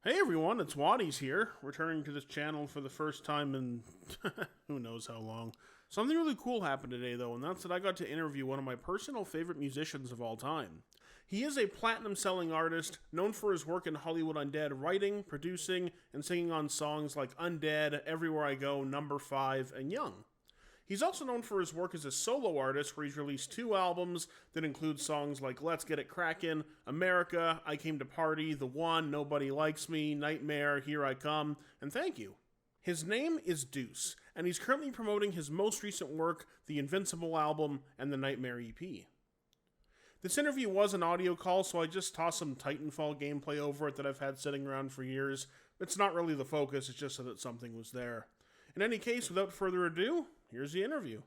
Hey everyone, it's Waddy's here, returning to this channel for the first time in who knows how long. Something really cool happened today though, and that's that I got to interview one of my personal favorite musicians of all time. He is a platinum-selling artist, known for his work in Hollywood Undead, writing, producing, and singing on songs like Undead, Everywhere I Go, Number 5, and Young. He's also known for his work as a solo artist, where he's released 2 albums that include songs like Let's Get It Crackin', America, I Came to Party, The One, Nobody Likes Me, Nightmare, Here I Come, and Thank You. His name is Deuce, and he's currently promoting his most recent work, the Invincible album and the Nightmare EP. This interview was an audio call, so I just tossed some Titanfall gameplay over it that I've had sitting around for years. It's not really the focus, it's just so that something was there. In any case, without further ado, here's the interview.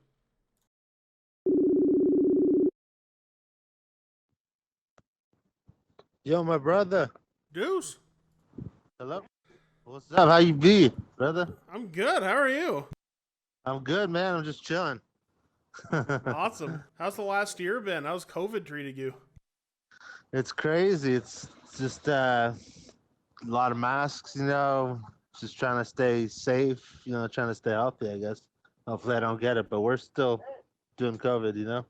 Yo, my brother. Deuce. Hello. What's up? How you be, brother? I'm good. How are you? I'm good, man. I'm just chilling. Awesome. How's the last year been? How's COVID treated you? It's crazy. It's just a lot of masks, just trying to stay safe, trying to stay healthy, I guess. Hopefully I don't get it, but we're still doing COVID.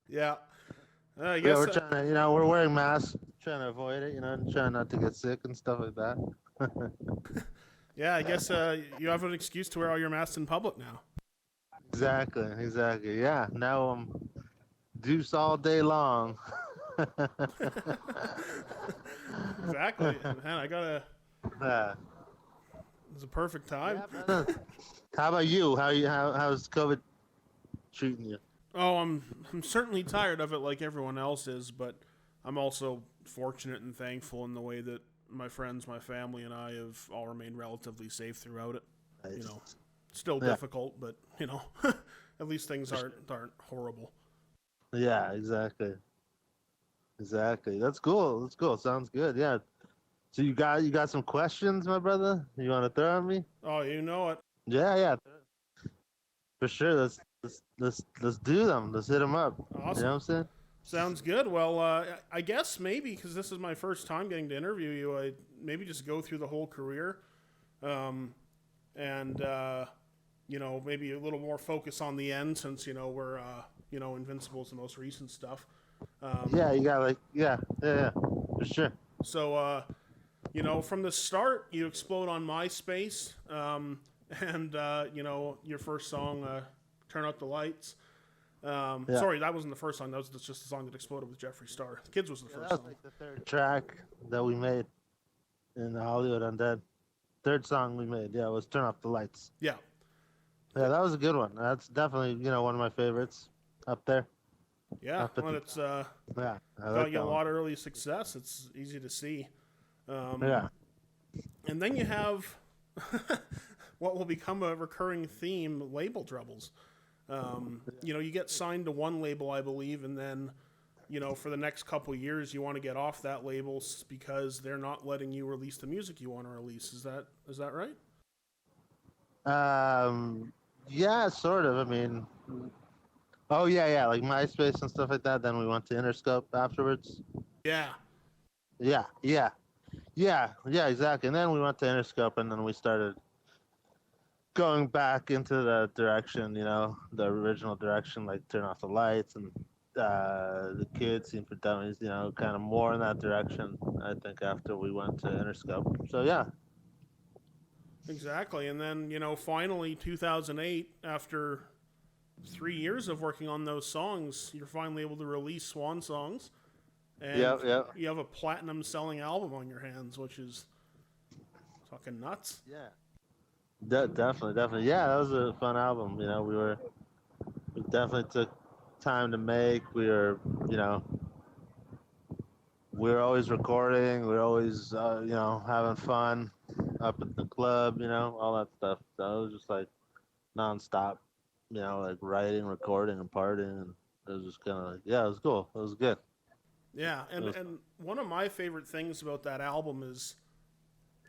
Yeah. I Yeah, guess we're trying to, we're wearing masks, trying to avoid it, trying not to get sick and stuff like that. yeah, I guess you have an excuse to wear all your masks in public now. Exactly. Yeah, now I'm Deuce all day long. Exactly. Man, I gotta. Yeah. It's a perfect time. Yeah, how about you? How's COVID treating you? Oh, I'm certainly tired of it, like everyone else is, but I'm also fortunate and thankful in the way that my friends, my family, and I have all remained relatively safe throughout it. Nice. Still difficult, but at least things aren't horrible. Yeah, exactly. That's cool. Sounds good. Yeah. So you got some questions, my brother? You want to throw at me? Oh, you know it. Yeah. For sure. Let's do them. Let's hit them up. Awesome. You know what I'm saying? Sounds good. Well, I guess maybe because this is my first time getting to interview you, I maybe just go through the whole career, and maybe a little more focus on the end since we're Invincible is the most recent stuff. Yeah, you got for sure. So from the start, you explode on Myspace, and your first song, "Turn Out the Lights." Sorry, that wasn't the first song. That was just the song that exploded with Jeffree Star. The Kids was the first That was song. like the third track that we made in the Hollywood Undead. Third song we made, was "Turn Off the Lights." Yeah. Yeah, that was a good one. That's definitely one of my favorites up there. Yeah, well, it's I got like you a that lot of early success. It's easy to see. Yeah. And then you have what will become a recurring theme, label troubles. You get signed to one label, I believe, and then, for the next couple years, you want to get off that label because they're not letting you release the music you want to release. Is that right? Yeah, sort of. I mean, oh yeah, like MySpace and stuff like that. Then we went to Interscope afterwards. Yeah. Yeah, exactly. And then we went to Interscope, and then we started going back into the direction, the original direction, like Turn Off the Lights and the Kids, Scene for Dummies, kind of more in that direction, I think, after we went to Interscope. So, yeah. Exactly. And then, finally, 2008, after 3 years of working on those songs, you're finally able to release Swan Songs. And you have a platinum-selling album on your hands, which is fucking nuts. Yeah. Definitely. Yeah, that was a fun album. We definitely took time to make. We were always recording. We were always, having fun up at the club, all that stuff. So it was just like nonstop, like writing, recording, and partying. And it was just kind of like, it was cool. It was good. Yeah, and one of my favorite things about that album is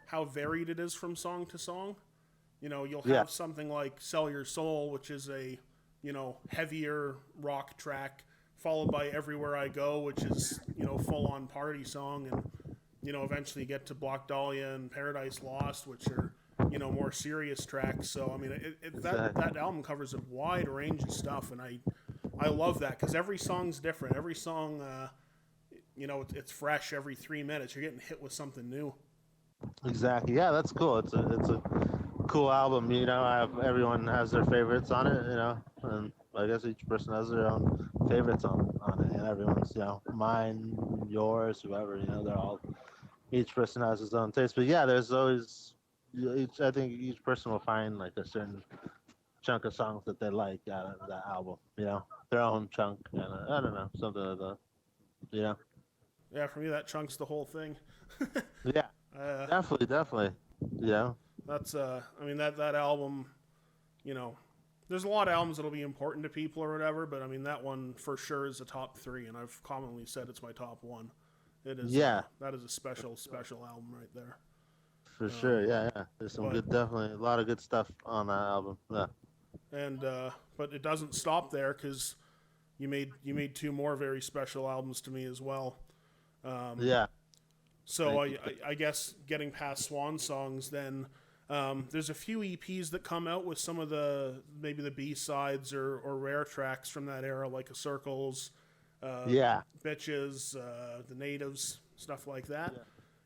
how varied it is from song to song. You'll have something like Sell Your Soul, which is a, heavier rock track, followed by Everywhere I Go, which is, full-on party song. And, eventually get to Black Dahlia and Paradise Lost, which are more serious tracks. So I mean, that album covers a wide range of stuff, and I love that because every song's different. Every song, it's fresh every 3 minutes. You're getting hit with something new. Exactly. Yeah, that's cool. It's a cool album. Everyone has their favorites on it. And I guess each person has their own favorites on it, and everyone's mine, yours, whoever. They're all, each person has his own taste. But yeah, there's always I think each person will find like a certain chunk of songs that they like out of that album. Their own chunk, and I don't know, something like that. Yeah, for me that chunk's the whole thing. Yeah, definitely. That's I mean that album, there's a lot of albums that'll be important to people or whatever, but I mean that one for sure is a top 3, and I've commonly said it's my top 1. It is. Yeah, that is a special album right there. for sure. Yeah. There's some good, definitely a lot of good stuff on that album. Yeah. And but it doesn't stop there because you made 2 more very special albums to me as well. Yeah. So I guess getting past Swan Songs, then there's a few EPs that come out with some of maybe the B-sides or rare tracks from that era, like a Circles, Bitches, The Natives, stuff like that. Yeah.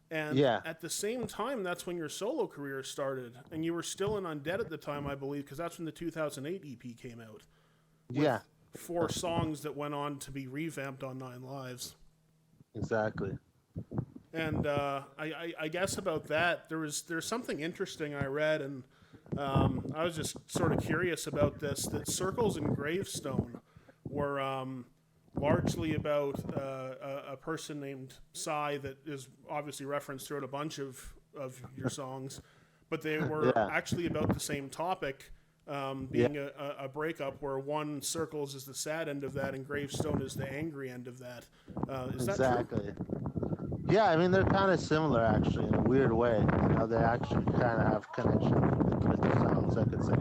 And at the same time, that's when your solo career started, and you were still in Undead at the time, I believe, because that's when the 2008 EP came out. Yeah. 4 songs that went on to be revamped on 9 Lives. Exactly. And I guess about that, there's something interesting I read, and I was just sort of curious about this, that Circles and Gravestone were largely about a person named Psy that is obviously referenced throughout a bunch of your songs, but they were actually about the same topic, being a breakup where one Circles is the sad end of that and Gravestone is the angry end of that. Is that true? Yeah, I mean, they're kind of similar, actually, in a weird way. They actually kind of have connection with the songs, I could say,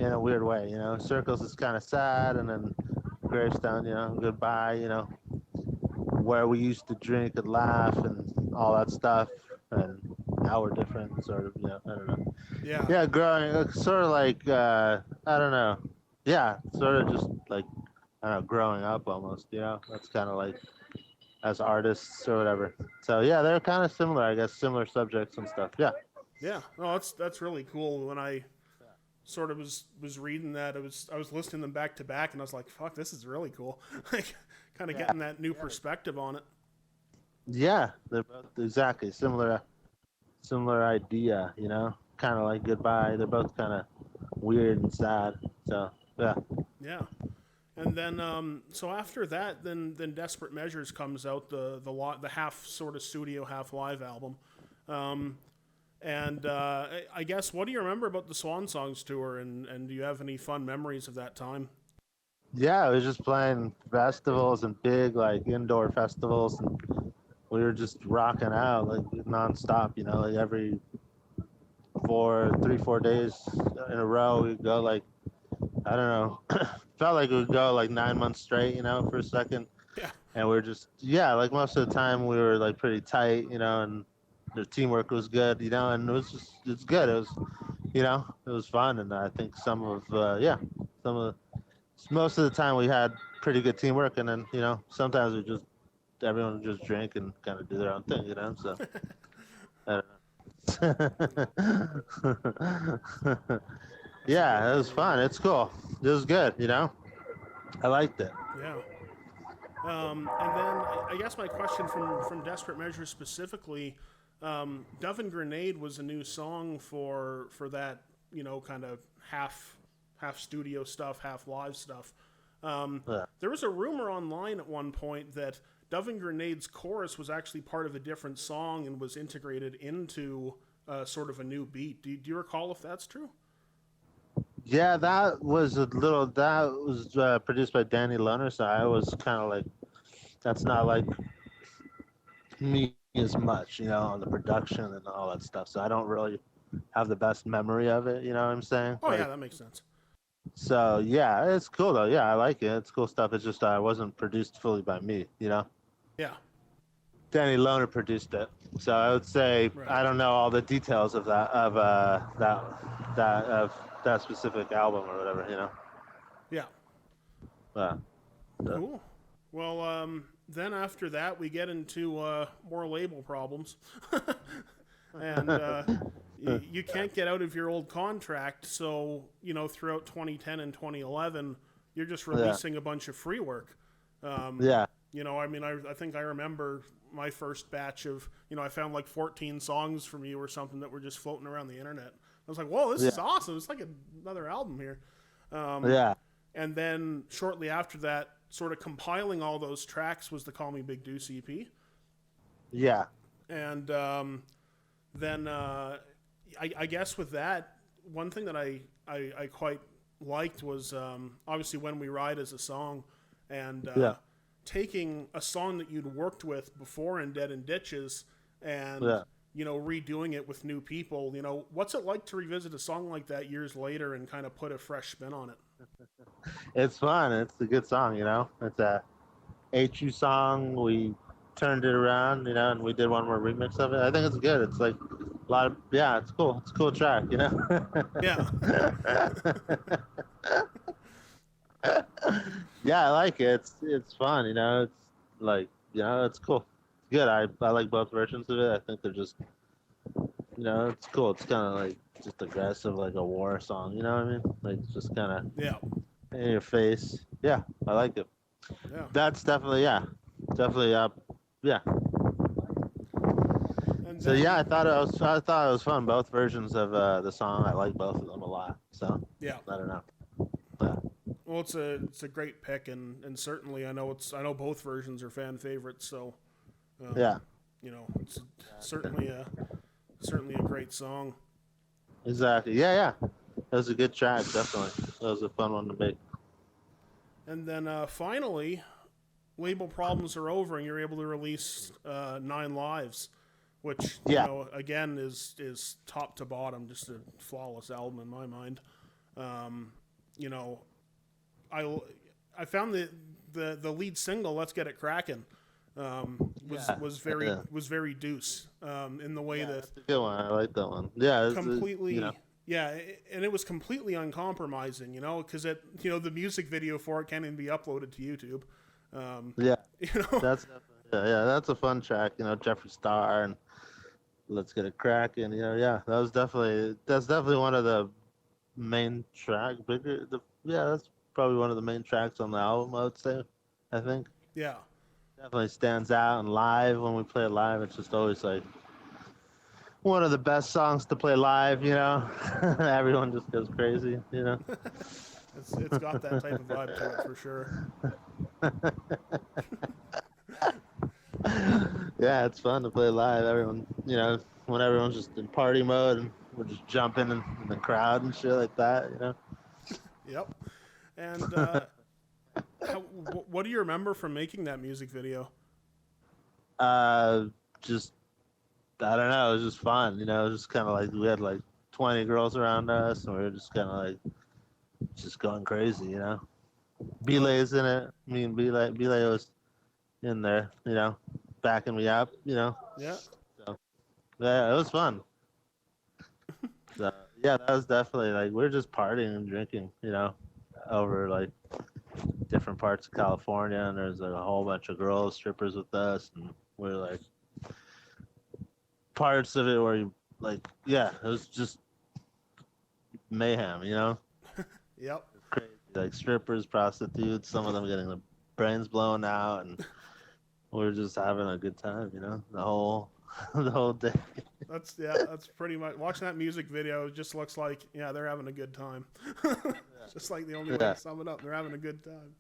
in a weird way. Circles is kind of sad, and then Gravestone, goodbye, where we used to drink and laugh and all that stuff, and now we're different, sort of, I don't know. Yeah, growing, sort of like, I don't know. Yeah, sort of just like, I don't know, growing up almost, That's kind of like, as artists or whatever. So yeah, they're kind of similar, I guess, similar subjects and stuff. Yeah. Yeah. No, that's really cool. When I sort of was reading that, I was listening them back to back, and I was like, fuck, this is really cool. Like, kind of getting that new perspective on it. Yeah, they're both exactly similar idea, kind of like goodbye. They're both kind of weird and sad. So yeah. Yeah. And then, so after that, then Desperate Measures comes out, the half sort of studio, half live album, and I guess, what do you remember about the Swan Songs tour, and do you have any fun memories of that time? Yeah, we was just playing festivals and big like indoor festivals, and we were just rocking out like nonstop. Like every 4 days in a row, we'd go like, I don't know. Felt like it would go like 9 months straight, for a second. Yeah. And we're just, like most of the time we were like pretty tight, and the teamwork was good, and it's good. It was, it was fun. And I think most of the time we had pretty good teamwork. And then, sometimes everyone would just drink and kind of do their own thing, so. I don't know. Yeah, it was fun. It's cool. It was good, I liked it. Yeah. And then I guess my question from Desperate Measures specifically, Dove and Grenade was a new song for that, kind of half studio stuff, half live stuff. There was a rumor online at one point that Dove and Grenade's chorus was actually part of a different song and was integrated into sort of a new beat. Do you recall if that's true? Yeah, that was produced by Danny Lohner, so I was kind of like, that's not like me as much, on the production and all that stuff. So I don't really have the best memory of it, you know what I'm saying? Oh, yeah, that makes sense. So yeah, it's cool though. Yeah, I like it. It's cool stuff. It's just it wasn't produced fully by me, Yeah. Danny Lohner produced it. So I would say Right. I don't know all the details of that specific album or whatever, you know. Yeah. Uh, so, Cool. Well, then after that, we get into more label problems. And you can't get out of your old contract, so, throughout 2010 and 2011, you're just releasing a bunch of free work. yeah. I think I remember my first batch of, I found like 14 songs from you or something that were just floating around the internet. I was like, whoa, this is awesome. It's like another album here. Yeah. And then shortly after that, sort of compiling all those tracks was the Call Me Big Deuce EP. Yeah. And then I guess with that, one thing that I quite liked was obviously When We Ride as a song, and taking a song that you'd worked with before in Dead and Ditches and redoing it with new people. What's it like to revisit a song like that years later and kind of put a fresh spin on it? It's fun. It's a good song, you know. It's a HU song. We turned it around, you know, and we did one more remix of it. I think it's good. It's like a lot of it's cool. It's a cool track, you know. Yeah. Yeah, I like it. It's fun, you know. It's like, it's cool. It's good. I like both versions of it. I think they're just, it's cool. It's kind of like just aggressive, like a war song. You know what I mean? Like it's just kind of in your face. Yeah, I like it. Yeah. That's definitely definitely yeah. And So then, I thought it was fun. Both versions of the song. I like both of them a lot. So yeah. I don't know. Well, it's a great pick, and certainly I know both versions are fan favorites. So it's certainly a great song. Exactly. Yeah. That was a good track. Definitely. That was a fun one to make. And then finally, label problems are over, and you're able to release 9 Lives, which again is top to bottom just a flawless album in my mind. I found the lead single "Let's Get It Crackin" was very Deuce in the way that that's a good one. I like that one. Yeah, completely. Yeah, and it was completely uncompromising, because the music video for it can't even be uploaded to YouTube. That's that's a fun track. Jeffree Star and "Let's Get It Crackin'." That's definitely one of the main track. That's probably one of the main tracks on the album. I would say, I think. Yeah. Definitely stands out, and live, when we play it live, it's just always like one of the best songs to play live, Everyone just goes crazy, It's got that type of vibe to it for sure. Yeah, it's fun to play live. Everyone, when everyone's just in party mode and we're just jumping in the crowd and shit like that, Yep. And what do you remember from making that music video? Just I don't know. It was just fun, It was just kind of like we had like 20 girls around us, and we were just kind of like just going crazy, B.lay's in it. Me and B.lay was in there, backing me up, Yeah. So, yeah, it was fun. So, that was definitely like we were just partying and drinking, over like different parts of California, and there's like a whole bunch of girls, strippers with us, and we're like parts of it where you like, it was just mayhem, Yep. Crazy, like strippers, prostitutes, some of them getting the brains blown out, and we're just having a good time, the whole day. That's pretty much watching that music video. It just looks like they're having a good time. Just like the only way to sum it up. They're having a good time.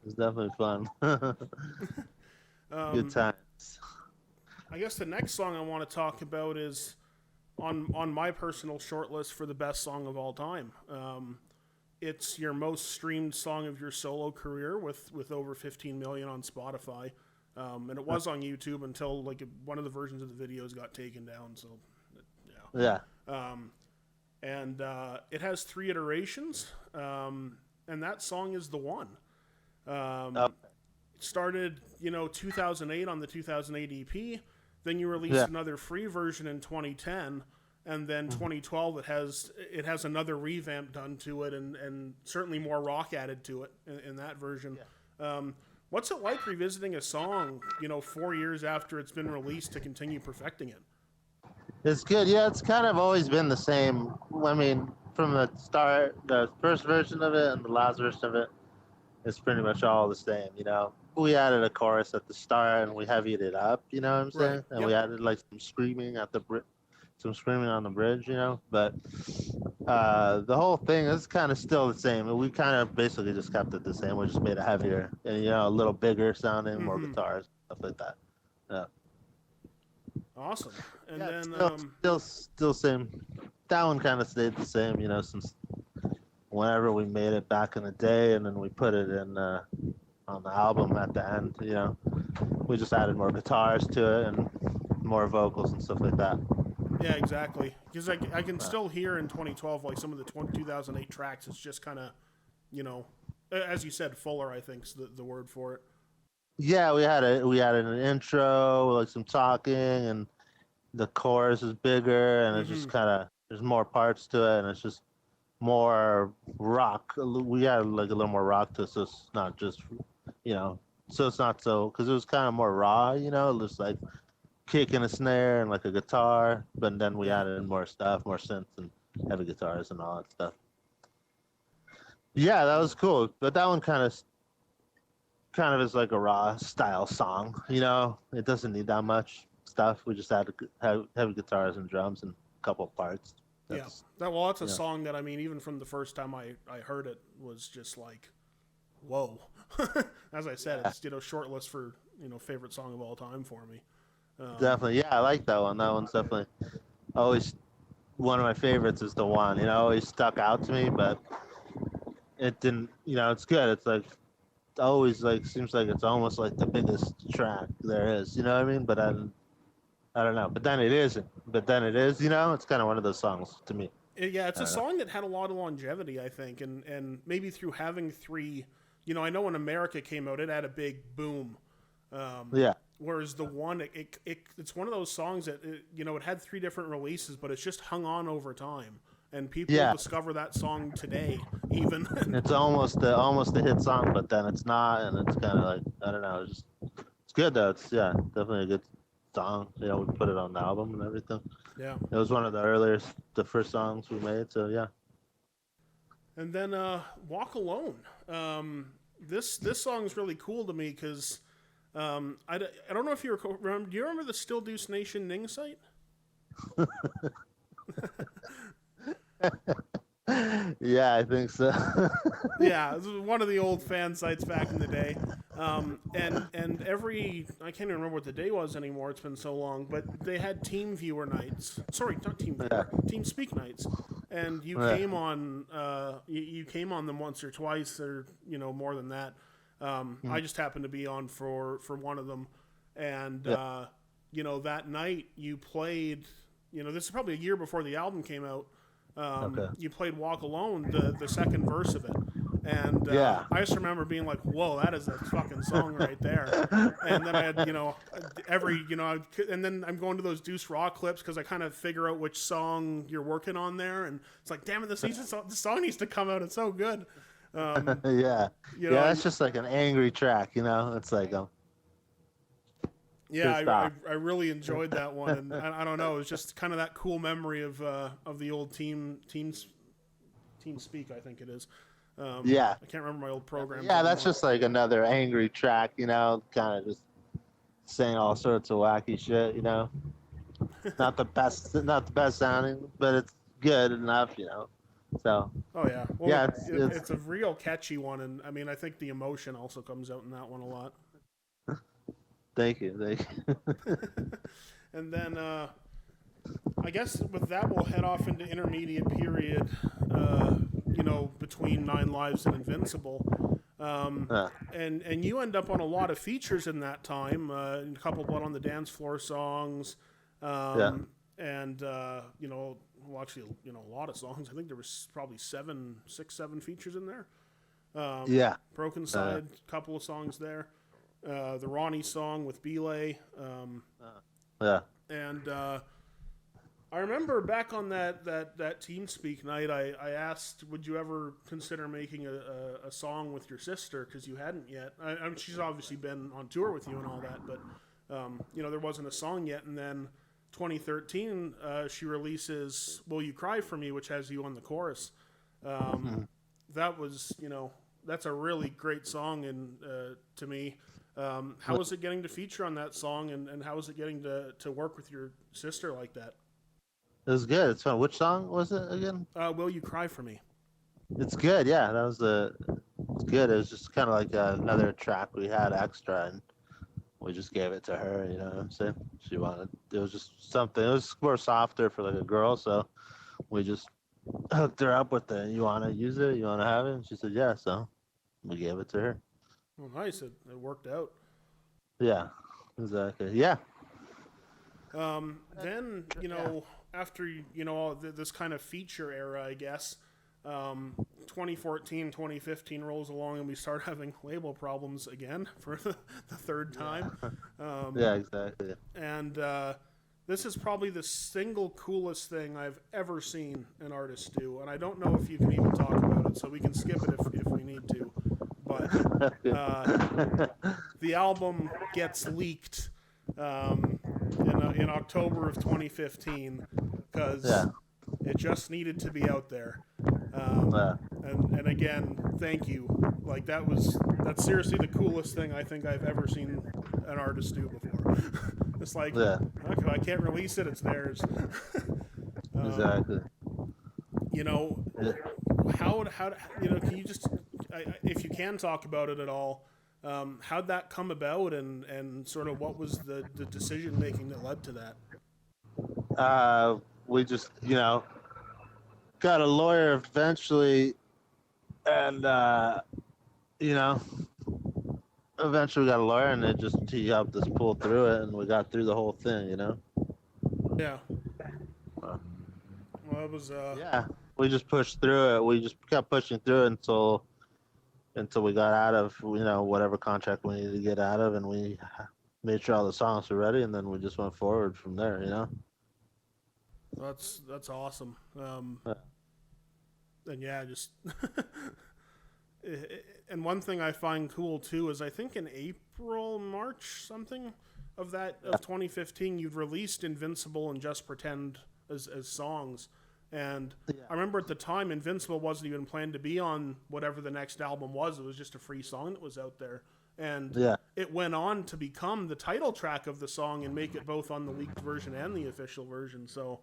It's definitely fun. Good times. I guess the next song I want to talk about is on my personal shortlist for the best song of all time. It's your most streamed song of your solo career with over 15 million on Spotify. And it was on YouTube until like one of the versions of the videos got taken down. So, and it has 3 iterations. And that song is The One. started, 2008 on the 2008 EP. Then you released another free version in 2010, and then 2012 it has another revamp done to it, and certainly more rock added to it in that version. What's it like revisiting a song, 4 years after it's been released to continue perfecting it? It's good. Yeah, it's kind of always been the same. I mean, from the start, the first version of it and the last version of it, it's pretty much all the same. We added a chorus at the start and we heavied it up. You know what I'm saying? Right. And Yep. we added like some screaming some screaming on the bridge. But the whole thing is kind of still the same. We kind of basically just kept it the same. We just made it heavier and a little bigger sounding, more guitars, stuff like that. Yeah. Awesome. And Yeah, then still same. That one kind of stayed the same, since whenever we made it back in the day, and then we put it in on the album at the end. We just added more guitars to it and more vocals and stuff like that. yeah, exactly. Because I can still hear in 2012 like some of the 2008 tracks. It's just kind of, as you said, fuller. I think's the word for it. Yeah, we added an intro, like some talking, and the chorus is bigger, and it's just kind of there's more parts to it, and it's just more rock. We added like a little more rock to it, so it's not just so it's not so because it was kind of more raw, just like kick and a snare and like a guitar, but then we added in more stuff, more synths and heavy guitars and all that stuff. Yeah, that was cool, but that one kind of is like a raw style song. It doesn't need that much stuff. We just added heavy guitars and drums and a couple parts. That's a song that, I mean, even from the first time I heard it was just like, whoa. As I said, it's, shortlist for, favorite song of all time for me. Definitely. Yeah, I like that one. That one's definitely always one of my favorites is the one, always stuck out to me, but it didn't, it's good. It's like, always like, seems like it's almost like the biggest track there is, you know what I mean? But I don't know. But then it isn't. But then it is, it's kind of one of those songs to me. Yeah, it's a song that had a lot of longevity, I think, and maybe through having three, I know when America came out, it had a big boom. Yeah. Whereas the one, it's one of those songs that, it had 3 different releases, but it's just hung on over time. And people discover that song today, even. It's almost a hit song, but then it's not, and it's kind of like, I don't know, it's good though. It's definitely a good song. We put it on the album and everything. Yeah. It was one of the first songs we made, so yeah. And then Walk Alone. This song's really cool to me because I don't know if you remember. Do you remember the Still Deuce Nation Ning site? Yeah, I think so. Yeah, this was one of the old fan sites back in the day. And every, I can't even remember what the day was anymore. It's been so long, but they had team viewer nights. Sorry, not team viewer, team speak nights. And you came on, you came on them once or twice, or more than that. I just happened to be on for one of them, and that night you played. This is probably a year before the album came out. You played Walk Alone, the second verse of it. And I just remember being like, whoa, that is a fucking song right there. And then I had, and then I'm going to those Deuce Raw clips because I kind of figure out which song you're working on there. And it's like, damn it, this song needs to come out. It's so good. It's just like an angry track, It's like, yeah, I really enjoyed that one, and I don't know, it was just kind of that cool memory of the old team speak, I think it is. I can't remember my old program. Yeah, that's just like another angry track, kind of just saying all sorts of wacky shit, Not the best sounding, but it's good enough, So. Oh yeah, well, it's a real catchy one, and I mean, I think the emotion also comes out in that one a lot. Thank you. And then, I guess with that, we'll head off into intermediate period, between 9 Lives and Invincible. And you end up on a lot of features in that time, a couple Blood on the Dance Floor songs, and, well, actually, a lot of songs. I think there was probably 6, 7 features in there. Broken Side, couple of songs there. the Ronnie song with b.lay. Yeah. And I remember back on that TeamSpeak night, I asked, would you ever consider making a song with your sister? Because you hadn't yet. I mean, she's obviously been on tour with you and all that, but, there wasn't a song yet. And then 2013, she releases Will You Cry For Me, which has you on the chorus. That was, that's a really great song and to me. How was it getting to feature on that song, and how was it getting to work with your sister like that? It was good. It's fun. Which song was it again? Will You Cry For Me? It's good. Yeah, it's good. It was just kind of like another track we had extra, and we just gave it to her. You know what I'm saying? She wanted. It was just something. It was more softer for like a girl, so we just hooked her up with it. You want to use it? You want to have it? And she said yeah. So we gave it to her. Well, nice. It worked out. Yeah, exactly. Yeah. Then, after, this kind of feature era, I guess, 2014, 2015 rolls along and we start having label problems again for the third time. Yeah, exactly. And this is probably the single coolest thing I've ever seen an artist do. And I don't know if you can even talk about it, so we can skip it if we need to. But the album gets leaked in October of 2015 because it just needed to be out there. And again, thank you. Like that's seriously the coolest thing I think I've ever seen an artist do before. It's like, okay, I can't release it. It's theirs. Exactly. How can you just, if you can talk about it at all, how'd that come about, and sort of what was the decision making that led to that? We just, got a lawyer eventually, and eventually we got a lawyer, and he helped us pull through it, and we got through the whole thing. Yeah. Well, it was. Yeah, we just pushed through it. We just kept pushing through it until we got out of whatever contract we needed to get out of, and we made sure all the songs were ready, and then we just went forward from there. That's awesome. And yeah, just and one thing I find cool too is I think in April, March, something of 2015, you'd released Invincible and Just Pretend as songs. And I remember at the time, Invincible wasn't even planned to be on whatever the next album was. It was just a free song that was out there. And it went on to become the title track of the song and make it both on the leaked version and the official version. So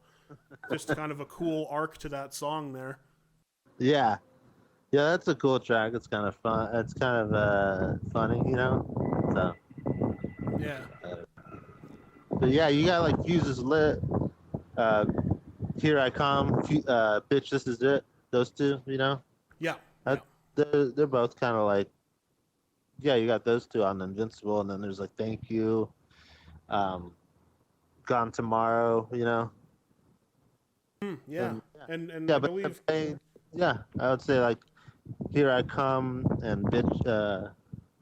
just kind of a cool arc to that song there. Yeah. Yeah, that's a cool track. It's kind of fun. It's kind of funny, So. Yeah. But yeah, you got like Fuses Lit, Here I Come, Bitch This Is It. Those two, Yeah. They're both kind of like, you got those two on Invincible, and then there's like Thank You, Gone Tomorrow, Yeah. And yeah, I believe. I would say like Here I Come and Bitch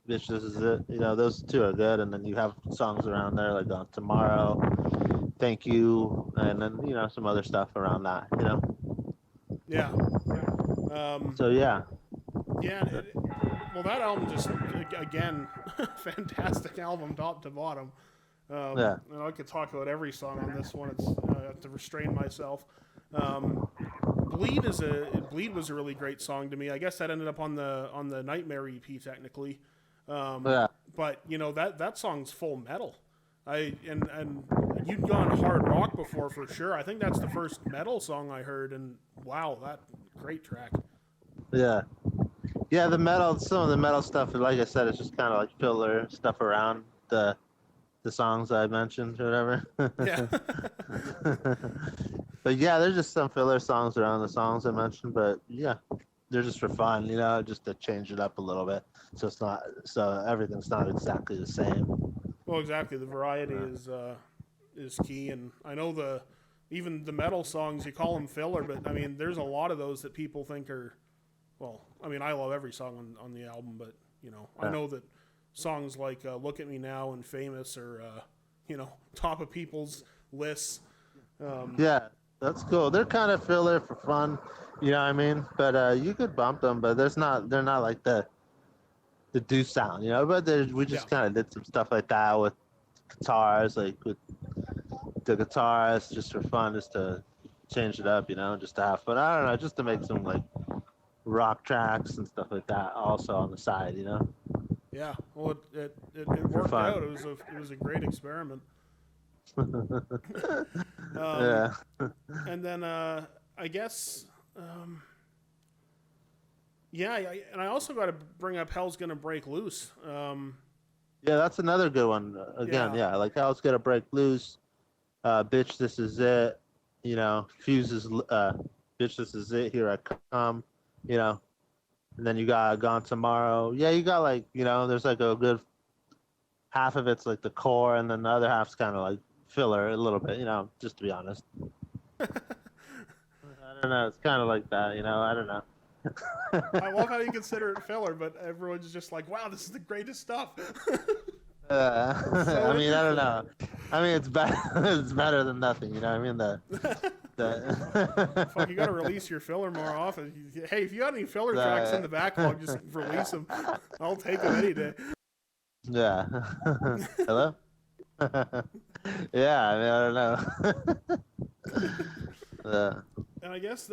This Is It. Those two are good, and then you have songs around there like Gone Tomorrow, Thank You, and then some other stuff around that. Yeah. So yeah. Yeah. Well, that album just again, fantastic album, top to bottom. And I could talk about every song on this one. I have to restrain myself. Bleed was a really great song to me. I guess that ended up on the Nightmare EP technically. But that song's full metal. And you'd gone hard rock before for sure. I think that's the first metal song I heard, and wow, that great track. Yeah. Yeah, some of the metal stuff, like I said, it's just kind of like filler stuff around the songs I mentioned or whatever. Yeah. But yeah, there's just some filler songs around the songs I mentioned, but yeah, they're just for fun, just to change it up a little bit. So everything's not exactly the same. Well, exactly. The variety is key, and I know even the metal songs, you call them filler, but I mean, there's a lot of those that people think are, well, I mean, I love every song on the album, but I know that songs like "Look at Me Now" and "Famous" or top of people's lists. Yeah, that's cool. They're kind of filler for fun, you know what I mean? But you could bump them, but they're not like the Deuce sound, you know. But we just kind of did some stuff like that with guitars, like with the guitars, just for fun, just to change it up, you know, just to have fun. I don't know, just to make some like rock tracks and stuff like that, also on the side, you know. Yeah, well, it worked out. It was a great experiment. Yeah. And then I guess, and I also got to bring up "Hell's Gonna Break Loose." Yeah, that's another good one. Again, yeah, like Hell's Gonna Break Loose, Bitch, This Is It, you know, Fuses, Bitch, This Is It, Here I Come, you know, and then you got Gone Tomorrow. Yeah, you got like, you know, there's like a good half of it's like the core, and then the other half's kind of like filler a little bit, you know, just to be honest. I don't know, it's kind of like that, you know, I don't know. I love how you consider it filler, but everyone's just like, "Wow, this is the greatest stuff." I mean, I don't know. I mean, it's better. It's better than nothing. You know what I mean? Fuck, you gotta release your filler more often. Hey, if you got any filler tracks in the backlog, just release them. I'll take them any day. Yeah. Hello. Yeah. I mean, I don't know. And I guess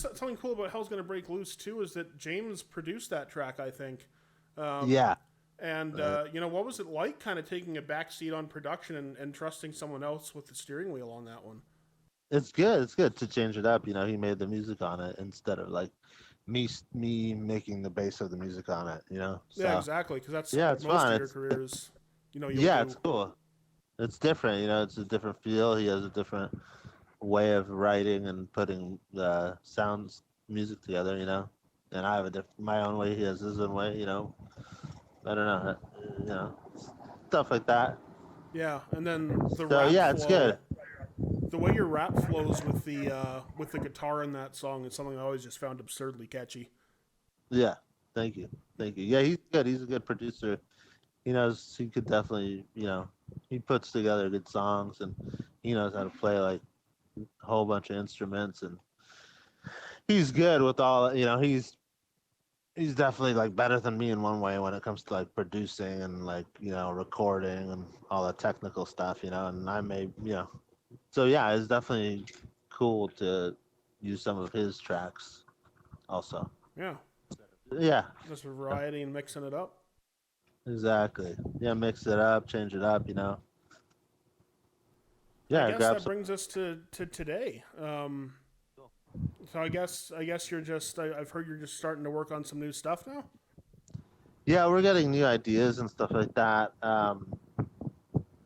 something cool about "Hell's Gonna Break Loose" too is that James produced that track, I think. Yeah. And what was it like, kind of taking a backseat on production and trusting someone else with the steering wheel on that one? It's good. It's good to change it up. You know, he made the music on it instead of like me making the bass of the music on it. You know. So, yeah, exactly. Because that's it's most fun. of your careers. It's cool. It's different. You know, it's a different feel. He has a different way of writing and putting the sounds, music together. You know, and I have my own way. He has his own way. You know. I don't know, you know, stuff like that. Yeah, and then the rap flow, it's good. The way your rap flows with the guitar in that song is something I always just found absurdly catchy. Yeah, thank you. Yeah, he's good. He's a good producer. He knows he could definitely, you know, he puts together good songs, and he knows how to play like a whole bunch of instruments, and he's good with all. You know, he's definitely like better than me in one way when it comes to like producing and like, you know, recording and all the technical stuff, you know, and I may, you know, so yeah, it's definitely cool to use some of his tracks also. Yeah, just a variety and mixing it up. Exactly. Yeah, mix it up, change it up, you know. Yeah, I guess that brings us to today. So I guess you're just. I've heard you're just starting to work on some new stuff now. Yeah, we're getting new ideas and stuff like that.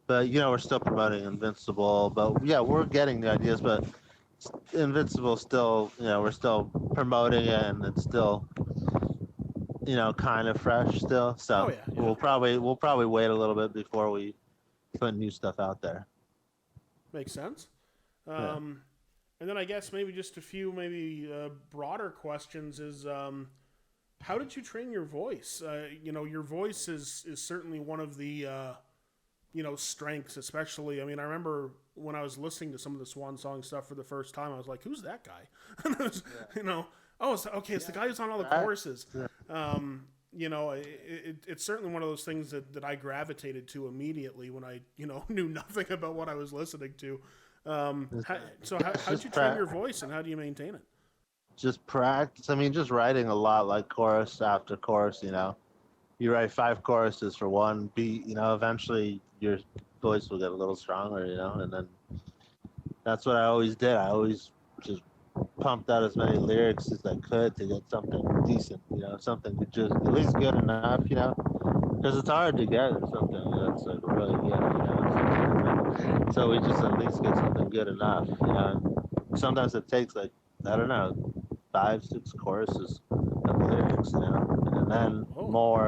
But you know, we're still promoting Invincible. But yeah, we're getting the ideas. But Invincible still, you know, we're still promoting it, and it's still, you know, kind of fresh still. So we'll probably wait a little bit before we put new stuff out there. Makes sense. And then I guess maybe just a few broader questions is how did you train your voice? You know, your voice is certainly one of the strengths, especially. I mean, I remember when I was listening to some of the Swan Song stuff for the first time, I was like, "Who's that guy?" And I was, you know, it's the guy who's on all the choruses. Yeah. You know, it's certainly one of those things that I gravitated to immediately when I, you know, knew nothing about what I was listening to. How did you train your voice, and how do you maintain it? Just practice. I mean, just writing a lot, like chorus after chorus, you know. You write 5 choruses for one beat, you know, eventually your voice will get a little stronger, you know, and then that's what I always did. I always just pumped out as many lyrics as I could to get something decent, you know, something just at least good enough, you know, because it's hard to get something that's like really good, you know. So we just at least get something good enough, you know. Sometimes it takes like, I don't know, 5, 6 choruses of lyrics, you know, and then more,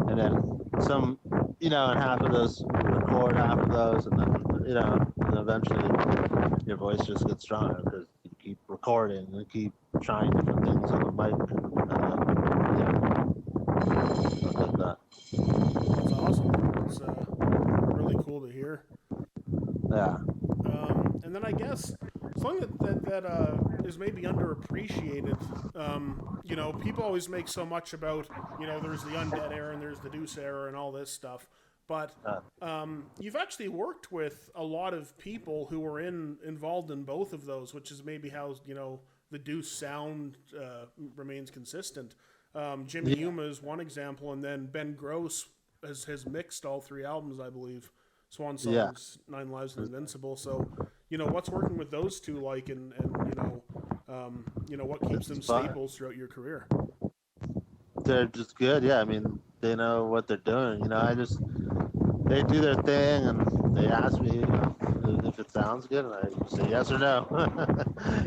and then some, you know, and half of those, record half of those, and then, you know, and eventually your voice just gets stronger because you keep recording and keep trying different things on the mic, and stuff like that. cool to hear. Yeah. And then I guess something that is maybe underappreciated. You know, people always make so much about, you know, there's the Undead era and there's the Deuce era and all this stuff. But you've actually worked with a lot of people who were involved in both of those, which is maybe how, you know, the Deuce sound remains consistent. Jimmy Yuma is one example, and then Ben Gross has mixed all 3 albums, I believe. Swan Songs, 9 Lives, and Invincible. So, you know, what's working with those two like, and you know, what keeps them staples throughout your career? They're just good. Yeah, I mean, they know what they're doing. You know, they do their thing, and they ask me, you know, if it sounds good, and I say yes or no.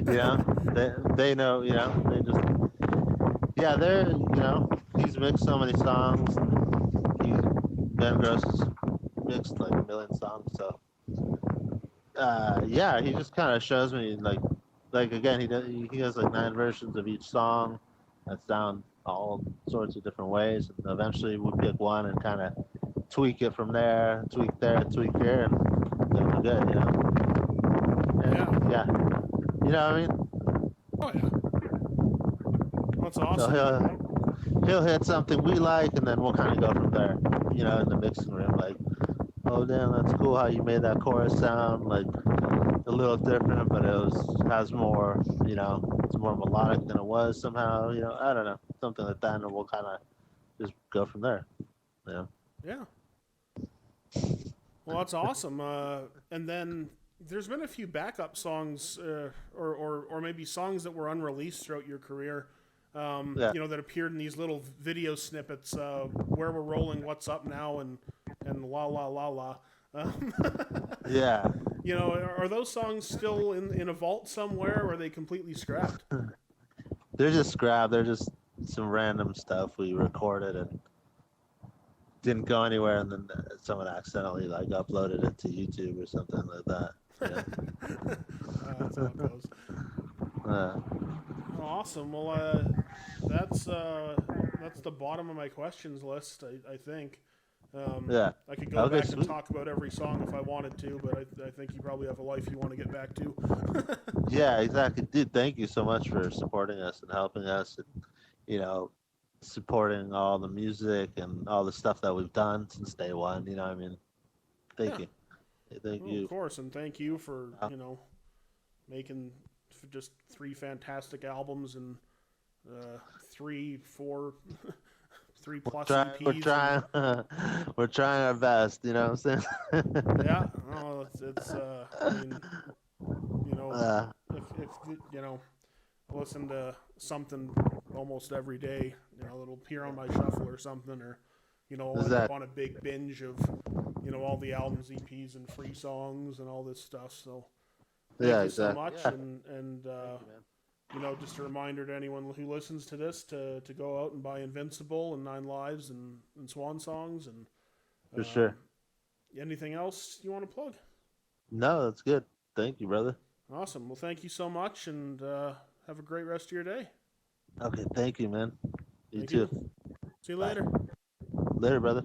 You know, they know. You know, they just they're, you know, he's mixed so many songs. Ben Gross has mixed like a million songs, so he just kind of shows me like again, he has like 9 versions of each song that sound all sorts of different ways, and eventually we pick one and kind of tweak it from there, tweak there, tweak here, and then we're good, you know. And, you know what I mean? Oh yeah, that's awesome. So he'll hit something we like, and then we'll kind of go from there, you know, in the mixing room, like, oh damn, that's cool how you made that chorus sound like a little different, but has more, you know, it's more melodic than it was somehow, you know, I don't know, something like that, and we'll kind of just go from there, you know. Yeah. Well, that's awesome. And then there's been a few backup songs, or maybe songs that were unreleased throughout your career. You know, that appeared in these little video snippets, Where We're Rolling, What's Up Now, and La La La La. Yeah. You know, are those songs still in a vault somewhere, or are they completely scrapped? They're just scrapped. They're just some random stuff we recorded and didn't go anywhere, and then someone accidentally like uploaded it to YouTube or something like that. Yeah. That's how it goes. Awesome. Well, that's the bottom of my questions list. I think. I could go back and talk about every song if I wanted to, but I think you probably have a life you want to get back to. Yeah, exactly, dude. Thank you so much for supporting us and helping us, and you know, supporting all the music and all the stuff that we've done since day one. You know, I mean, thank you. Thank you. Of course, and thank you for you know making just 3 fantastic albums and 3, 4. 3+ EPs. We're trying our best, you know what I'm saying? Yeah, no, it's I mean, you know, if you know, I listen to something almost every day, you know, it'll appear on my shuffle or something, or you know, I'll end up on a big binge of, you know, all the albums, EPs, and free songs and all this stuff. So thank you so much, and you know, just a reminder to anyone who listens to this to go out and buy Invincible and 9 Lives and Swan Songs. And for sure. Anything else you want to plug? No, that's good. Thank you, brother. Awesome. Well, thank you so much, and have a great rest of your day. Okay, thank you, man. You too. See you later. Later, brother.